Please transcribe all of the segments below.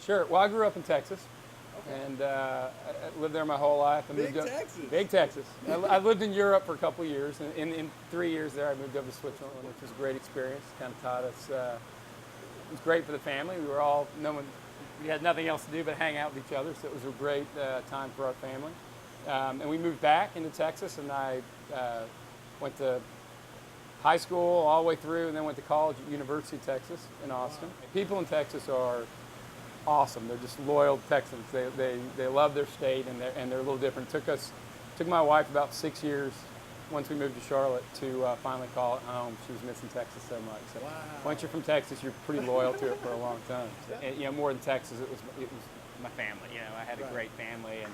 Sure. Well, I grew up in Texas, and I lived there my whole life. Big Texas. I lived in Europe for a couple of years, and in 3 years there, I moved over to Switzerland, which was a great experience. Kind of taught us. It was great for the family. We had nothing else to do but hang out with each other, so it was a great time for our family. And we moved back into Texas, and I went to high school all the way through, and then went to college at University of Texas in Austin. Wow. People in Texas are awesome. They're just loyal Texans. They love their state, and they're a little different. Took my wife about 6 years once we moved to Charlotte to finally call it home. She was missing Texas so much. So wow. Once you're from Texas, you're pretty loyal to it for a long time. And, more than Texas, it was my family. I had a great family, and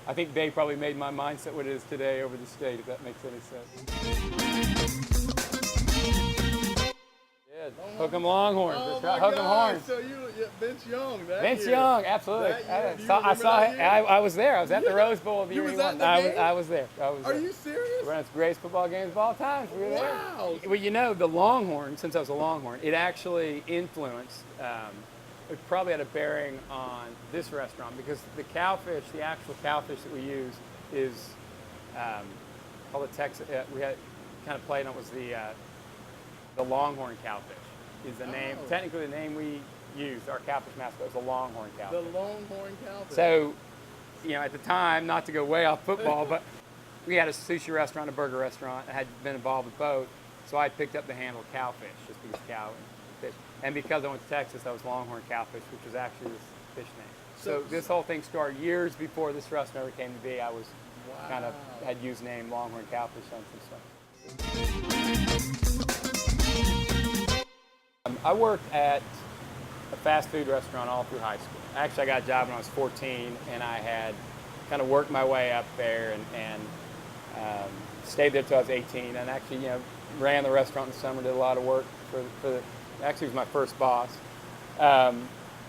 I think they probably made my mindset what it is today over the state, if that makes any sense. Hook 'em Longhorn. Oh Hook 'em Horns. So Vince Young. Vince Young, absolutely. I saw it. I was there. I was at the Rose Bowl of the year he won. I was there. Are you serious? One of the greatest football games of all time. We were there. Wow. Well, the Longhorn, since I was a Longhorn, it actually influenced. It probably had a bearing on this restaurant because the Cowfish, the actual Cowfish that we use, is called the Texas. We had kind of played on it was the Longhorn Cowfish. Is the name technically the name we used? Our Cowfish mascot was the Longhorn Cowfish. The Longhorn Cowfish. So, at the time, not to go way off football, but we had a sushi restaurant, a burger restaurant. I had been involved with both, so I picked up the handle Cowfish just because cow and fish. And because I went to Texas, I was Longhorn Cowfish, which was actually this fish name. So this whole thing started years before this restaurant ever came to be. I was kind of had used the name Longhorn Cowfish on some stuff. I worked at a fast food restaurant all through high school. Actually, I got a job when I was 14, and I had kind of worked my way up there and stayed there till I was 18. And actually, ran the restaurant in the summer, did a lot of work actually was my first boss. And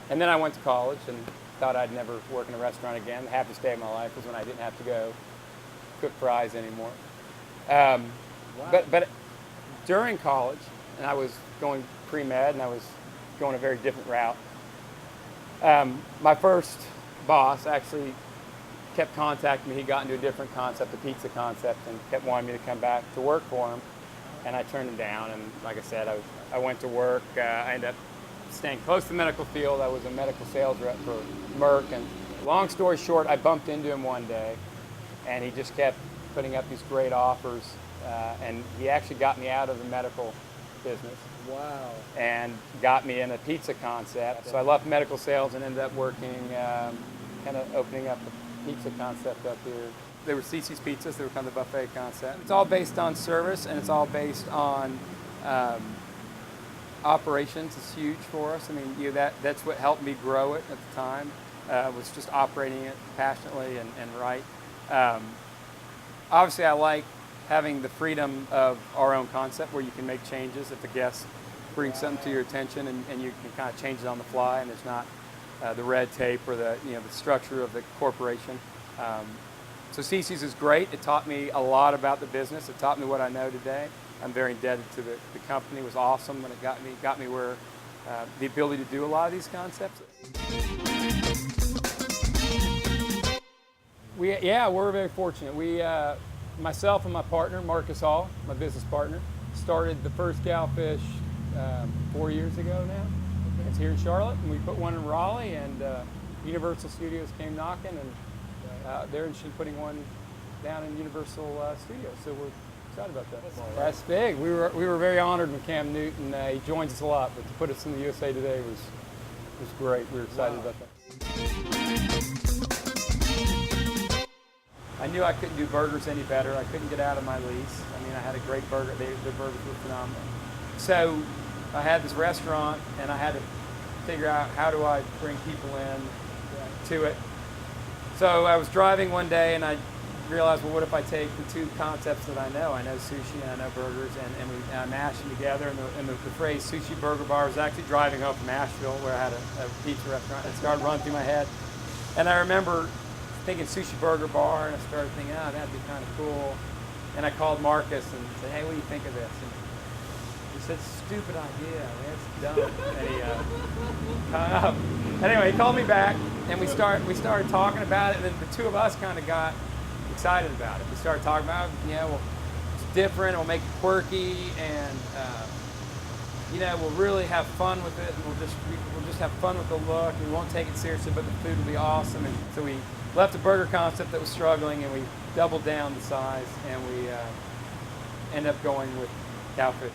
then I went to college and thought I'd never work in a restaurant again. The happiest day of my life was when I didn't have to go cook fries anymore. Wow. But during college, and I was going pre-med, and I was going a very different route. My first boss actually kept contacting me. He got into a different concept, a pizza concept, and kept wanting me to come back to work for him. And I turned him down, and like I said, I went to work. I ended up staying close to the medical field. I was a medical sales rep for Merck, and long story short, I bumped into him one day, and he just kept putting up these great offers, and he actually got me out of the medical business. Wow. And got me in a pizza concept. So I left medical sales and ended up working, kind of opening up the pizza concept up here. They were Cece's Pizzas. They were kind of the buffet concept. It's all based on service, and it's all based on operations. It's huge for us. I mean, that's what helped me grow it at the time, was just operating it passionately and right. Obviously, I like having the freedom of our own concept where you can make changes if the guest brings something to your attention, and you can kind of change it on the fly, and there's not the red tape or the structure of the corporation. So Cece's is great. It taught me a lot about the business. It taught me what I know today. I'm very indebted to the company. It was awesome when it got me where the ability to do a lot of these concepts. We're very fortunate. Myself and my partner, Marcus Hall, my business partner, started the first Cowfish 4 years ago now. It's here in Charlotte, and we put one in Raleigh, and Universal Studios came knocking, and they're interested in putting one down in Universal Studios, so we're excited about that. That's big. We were very honored when Cam Newton, he joins us a lot, but to put us in the USA Today was great. We were excited about that. I knew I couldn't do burgers any better. I couldn't get out of my lease. I mean, I had a great burger. Their burgers were phenomenal. So I had this restaurant, and I had to figure out how do I bring people in to it. So I was driving one day, and I realized, well, what if I take the two concepts that I know? I know sushi and I know burgers, and I mashed them together. And the phrase Sushi Burger Bar was actually driving home from Asheville, where I had a pizza restaurant. It started running through my head. And I remember thinking Sushi Burger Bar, and I started thinking, that'd be kind of cool. And I called Marcus and said, hey, what do you think of this? And he said, stupid idea, man, it's dumb. And he hung up. Anyway, he called me back, and we started talking about it, and then the two of us kind of got excited about it. We started talking about, well, it's different, we'll make it quirky, and we'll really have fun with it, and we'll just have fun with the look. We won't take it seriously, but the food will be awesome. And so we left a burger concept that was struggling, and we doubled down the size, and we ended up going with Cowfish.